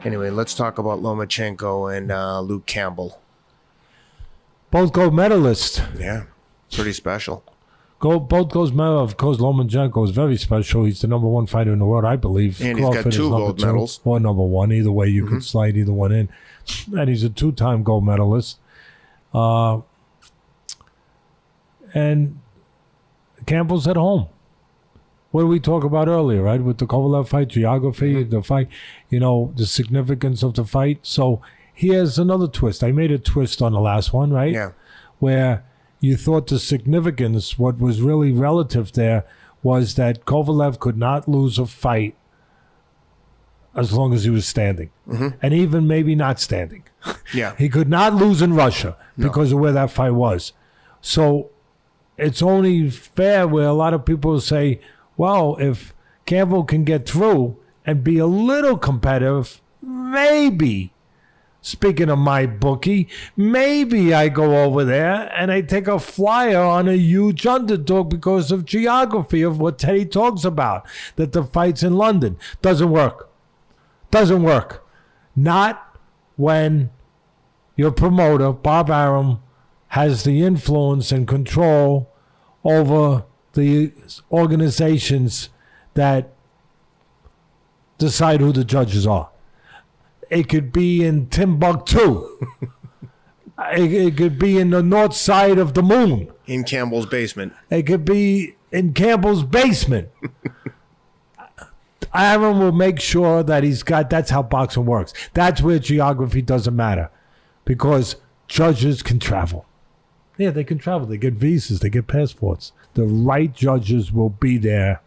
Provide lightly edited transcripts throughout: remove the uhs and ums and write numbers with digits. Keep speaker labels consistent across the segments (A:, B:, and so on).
A: Anyway, let's talk about Lomachenko and Luke Campbell.
B: Both gold medalists.
A: Yeah, pretty special.
B: Both gold medals. Of course, Lomachenko is very special. He's the number one fighter in the world, I believe.
A: And he's got 2 gold medals.
B: Or number one. Either way, you can slide either one in. And he's a 2-time gold medalist. And Campbell's at home. What did we talk about earlier, right? With the Kovalev fight, geography, the fight, the significance of the fight. So here's another twist. I made a twist on the last one, right?
A: Yeah.
B: Where you thought the significance, what was really relative there, was that Kovalev could not lose a fight as long as he was standing. And even maybe not standing.
A: Yeah.
B: He could not lose in Russia because of where that fight was. So it's only fair where a lot of people say, well, if Campbell can get through and be a little competitive, maybe, speaking of my bookie, maybe I go over there and I take a flyer on a huge underdog because of geography of what Teddy talks about, that the fight's in London. Doesn't work. Doesn't work. Not when your promoter, Bob Arum, has the influence and control over the organizations that decide who the judges are. It could be in Timbuktu. It could be in the north side of the moon.
A: In Campbell's basement.
B: It could be in Campbell's basement. Aaron will make sure that that's how boxing works. That's where geography doesn't matter. Because judges can travel. Yeah, they can travel. They get visas. They get passports. The right judges will be there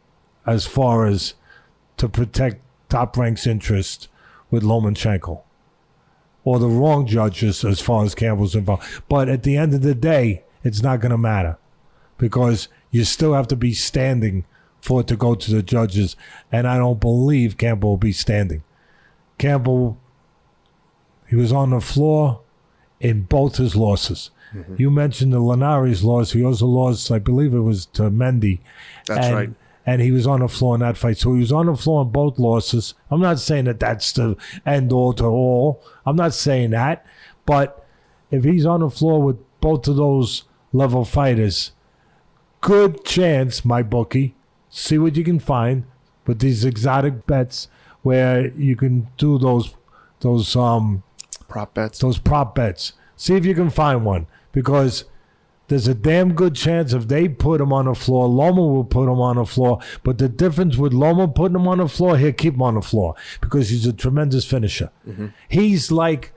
B: as far as to protect Top Rank's interest with Lomachenko. Or the wrong judges as far as Campbell's involved. But at the end of the day, it's not going to matter. Because you still have to be standing for it to go to the judges. And I don't believe Campbell will be standing. Campbell, he was on the floor in both his losses. You mentioned the Linares loss. He also lost, I believe it was to Mendy.
A: That's right.
B: And he was on the floor in that fight. So he was on the floor in both losses. I'm not saying that that's the end all to all. I'm not saying that. But if he's on the floor with both of those level fighters, good chance, my bookie, see what you can find with these exotic bets where you can do those
A: prop bets.
B: Those prop bets. See if you can find one. Because there's a damn good chance if they put him on the floor, Loma will put him on the floor. But the difference with Loma putting him on the floor, he'll keep him on the floor because he's a tremendous finisher. He's like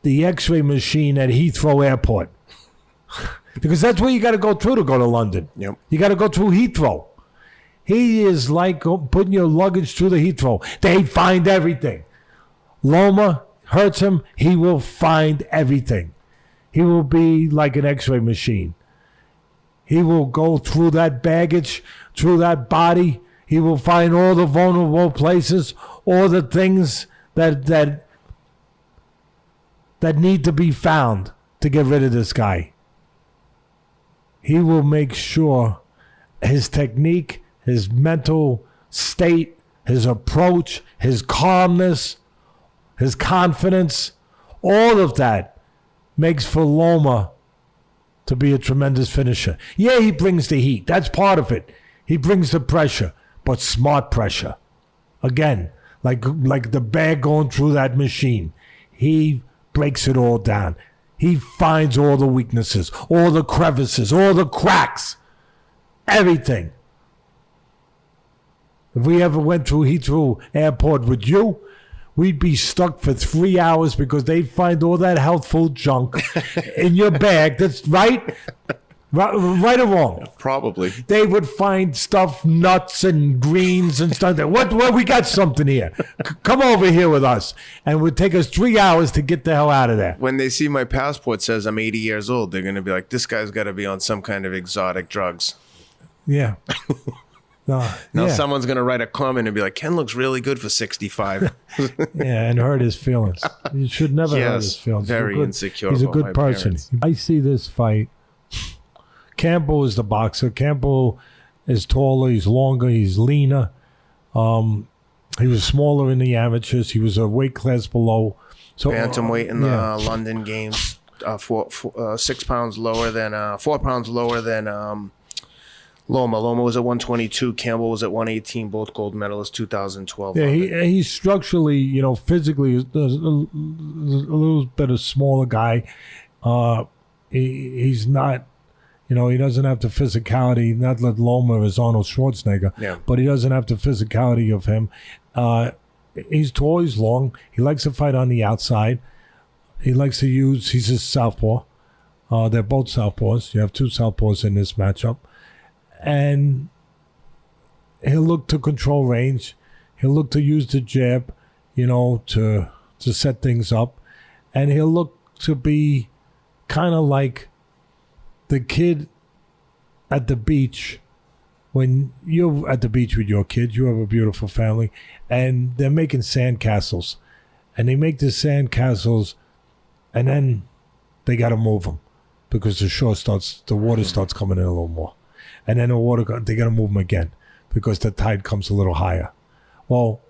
B: the X-ray machine at Heathrow Airport. Because that's where you got to go through to go to London.
A: Yep.
B: You got to go through Heathrow. He is like putting your luggage through the Heathrow. They find everything. Loma hurts him, he will find everything. He will be like an X-ray machine. He will go through that baggage, through that body. He will find all the vulnerable places, all the things that need to be found to get rid of this guy. He will make sure his technique, his mental state, his approach, his calmness, his confidence, all of that makes for Loma to be a tremendous finisher. Yeah, he brings the heat. That's part of it. He brings the pressure, but smart pressure. Again, like the bag going through that machine. He breaks it all down. He finds all the weaknesses, all the crevices, all the cracks, everything. If we ever went through Heathrow Airport with you, we'd be stuck for 3 hours because they find all that health food junk in your bag. That's right. Right or wrong?
A: Probably.
B: They would find stuff, nuts and greens and stuff. What we got something here. Come over here with us. And it would take us 3 hours to get the hell out of there.
A: When they see my passport says I'm 80 years old, they're going to be like, this guy's got to be on some kind of exotic drugs.
B: Yeah.
A: Now someone's going to write a comment and be like, Ken looks really good for 65.
B: Yeah, and hurt his feelings. You should never hurt his feelings.
A: Very insecure.
B: He's a good person.
A: Parents.
B: I see this fight. Campbell is the boxer. Campbell is taller. He's longer. He's leaner. He was smaller in the amateurs. He was a weight class below. So
A: Bantamweight in the London games, 6 pounds lower than 4 pounds lower than Loma. Loma was at 122. Campbell was at 118. Both gold medalists, 2012.
B: Yeah, he's structurally, physically a little bit a smaller guy. He's not, he doesn't have the physicality. Not that Loma is Arnold Schwarzenegger, but he doesn't have the physicality of him. He's tall, he's long. He likes to fight on the outside. He likes to use. He's a southpaw. They're both southpaws. You have two southpaws in this matchup. And he'll look to control range. He'll look to use the jab, to set things up. And he'll look to be kind of like the kid at the beach. When you're at the beach with your kids, you have a beautiful family, and they're making sandcastles. And they make the sandcastles, and then they got to move them because the water starts coming in a little more. And then they got to move them again because the tide comes a little higher. Well,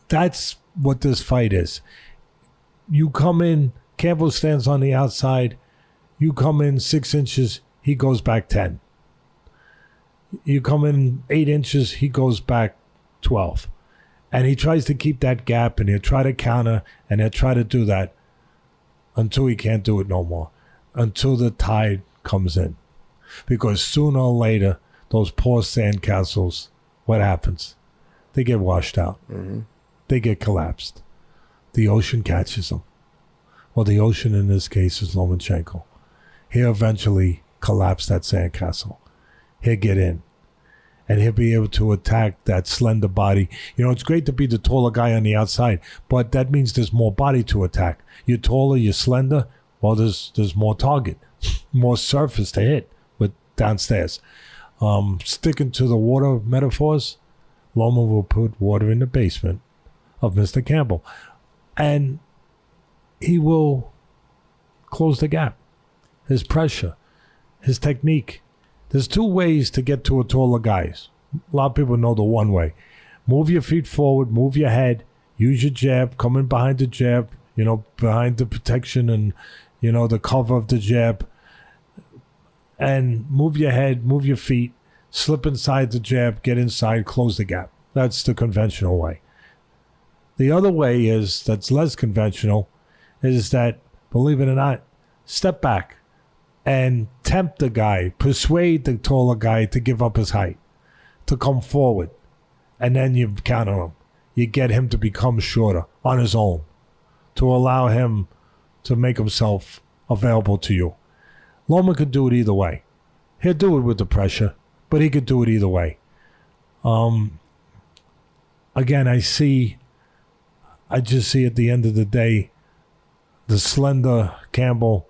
B: that's what this fight is. You come in, Campbell stands on the outside. You come in 6 inches, he goes back 10. You come in 8 inches, he goes back 12. And he tries to keep that gap, and he'll try to counter, and he'll try to do that until he can't do it no more, until the tide comes in. Because sooner or later, those poor sandcastles, what happens? They get washed out. Mm-hmm. They get collapsed. The ocean catches them. Well, the ocean in this case is Lomachenko. He'll eventually collapse that sandcastle. He'll get in. And he'll be able to attack that slender body. It's great to be the taller guy on the outside, but that means there's more body to attack. You're taller, you're slender, well, there's more target, more surface to hit with downstairs. Sticking to the water metaphors, Loma will put water in the basement of Mr. Campbell. And he will close the gap. His pressure, his technique. There's two ways to get to a taller guy. A lot of people know the one way. Move your feet forward, move your head, use your jab, come in behind the jab, behind the protection and, the cover of the jab. And move your head, move your feet, slip inside the jab, get inside, close the gap. That's the conventional way. The other way that's less conventional, is that, believe it or not, step back and tempt the guy, persuade the taller guy to give up his height, to come forward. And then you counter him. You get him to become shorter on his own, to allow him to make himself available to you. Loma could do it either way. He'll do it with the pressure, but he could do it either way. Again, I just see at the end of the day, the slender Campbell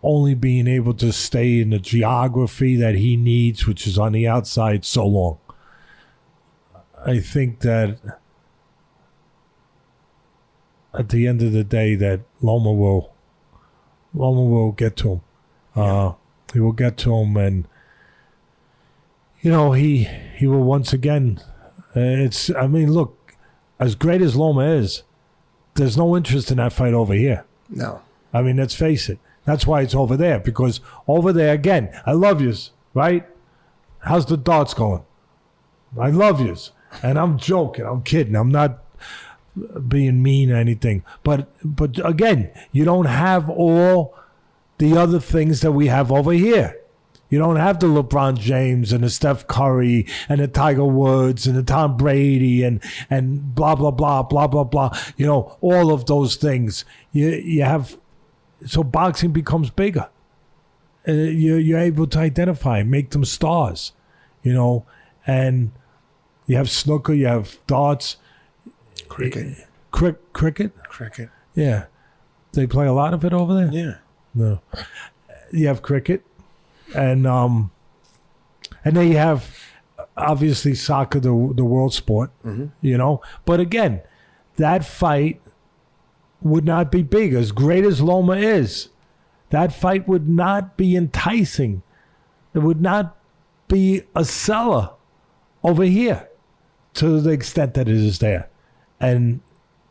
B: only being able to stay in the geography that he needs, which is on the outside, so long. I think that at the end of the day, that Loma will get to him. He will get to him, and he will once again. Look, as great as Loma is, there's no interest in that fight over here.
A: No.
B: Let's face it. That's why it's over there, because over there, again, I love yous, right? How's the darts going? I love yous. And I'm joking. I'm kidding. I'm not being mean or anything. But again, you don't have all the other things that we have over here. You don't have the LeBron James and the Steph Curry and the Tiger Woods and the Tom Brady and blah, blah, blah, blah, blah, blah. All of those things. You have... So boxing becomes bigger. You're able to identify, make them stars, and you have snooker, you have darts.
A: Cricket.
B: Cricket?
A: Cricket.
B: Yeah. They play a lot of it over there?
A: Yeah.
B: No. You have cricket, and then you have, obviously, soccer, the world sport, But again, that fight would not be big. As great as Loma is, that fight would not be enticing. It would not be a seller over here. to the extent that it is there. And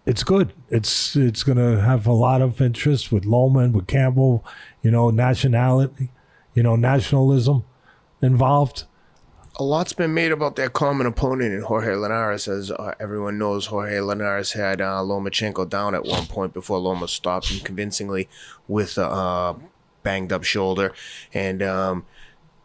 B: it's good. It's going to have a lot of interest with Loma and with Campbell, nationality, nationalism involved.
A: A lot's been made about their common opponent in Jorge Linares. As everyone knows, Jorge Linares had Lomachenko down at one point before Loma stopped him convincingly with a banged up shoulder. And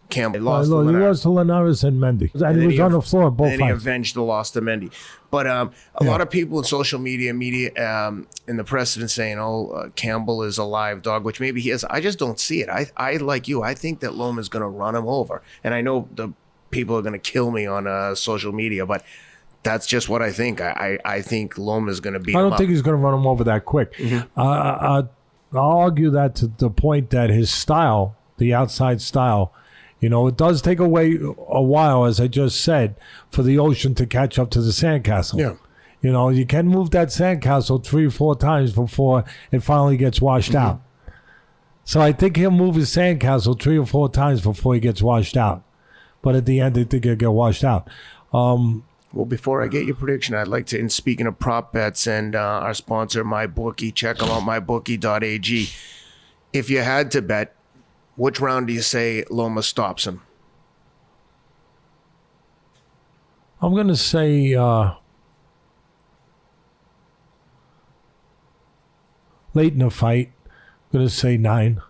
A: Campbell lost to
B: He lost to Linares and Mendy. And he was on the floor both
A: and
B: times.
A: he avenged the loss to Mendy. But a lot of people in social media, in the press have been saying, Campbell is a live dog, which maybe he is. I just don't see it. I like you. I think that Loma's going to run him over. And I know the people are going to kill me on social media, but that's just what I think. I think Loma's going to beat him up.
B: I don't think he's going to run him over that quick.
A: Mm-hmm.
B: I'll argue that to the point that his style, the outside style, it does take away a while, as I just said, for the ocean to catch up to the sandcastle.
A: Yeah.
B: You can move that sandcastle 3 or 4 times before it finally gets washed out. So I think he'll move his sandcastle 3 or 4 times before he gets washed out. But at the end, I think he'll get washed out.
A: Well, before I get your prediction, I'd like to, and speaking of prop bets and our sponsor, MyBookie, check them out, mybookie.ag. If you had to bet, which round do you say Loma stops him?
B: I'm going to say late in the fight. I'm going to say 9.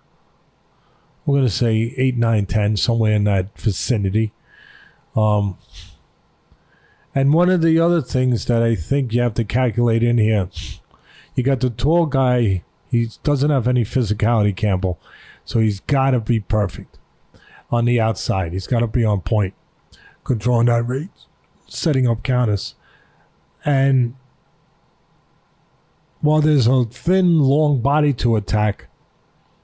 B: I'm going to say 8, 9, 10, somewhere in that vicinity. And one of the other things that I think you have to calculate in here, you got the tall guy. He doesn't have any physicality, Campbell. So he's got to be perfect on the outside. He's got to be on point, controlling that rate, setting up counters. And while there's a thin, long body to attack,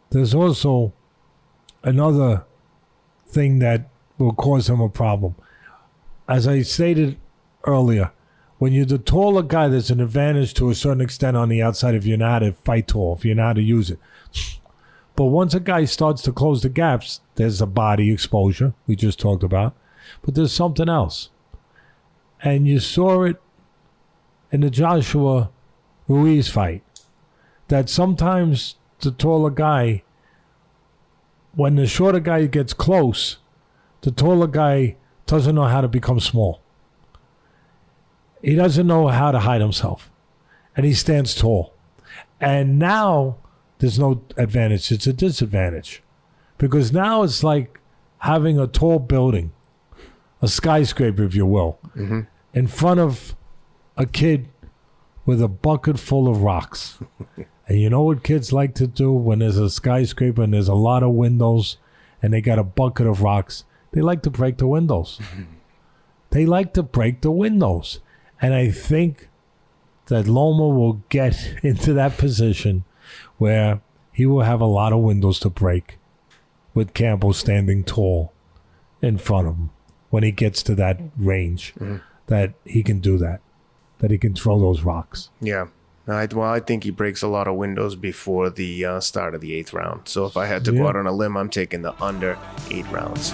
B: there's also another thing that will cause him a problem. As I stated earlier, when you're the taller guy, there's an advantage to a certain extent on the outside if you know how to fight tall, if you know how to use it. But once a guy starts to close the gaps, there's a body exposure we just talked about. But there's something else. And you saw it in the Joshua Ruiz fight, that sometimes the taller guy, when the shorter guy gets close, the taller guy doesn't know how to become small. He doesn't know how to hide himself. And he stands tall. And now there's no advantage. It's a disadvantage. Because now it's like having a tall building, a skyscraper, if you will, in front of a kid with a bucket full of rocks. And you know what kids like to do when there's a skyscraper and there's a lot of windows and they got a bucket of rocks? They like to break the windows. They like to break the windows. And I think that Loma will get into that position where he will have a lot of windows to break with Campbell standing tall in front of him when he gets to that range, that he can do that he can throw those rocks.
A: Yeah. I think he breaks a lot of windows before the start of the 8th round. So if I had to go out on a limb, I'm taking the under 8 rounds.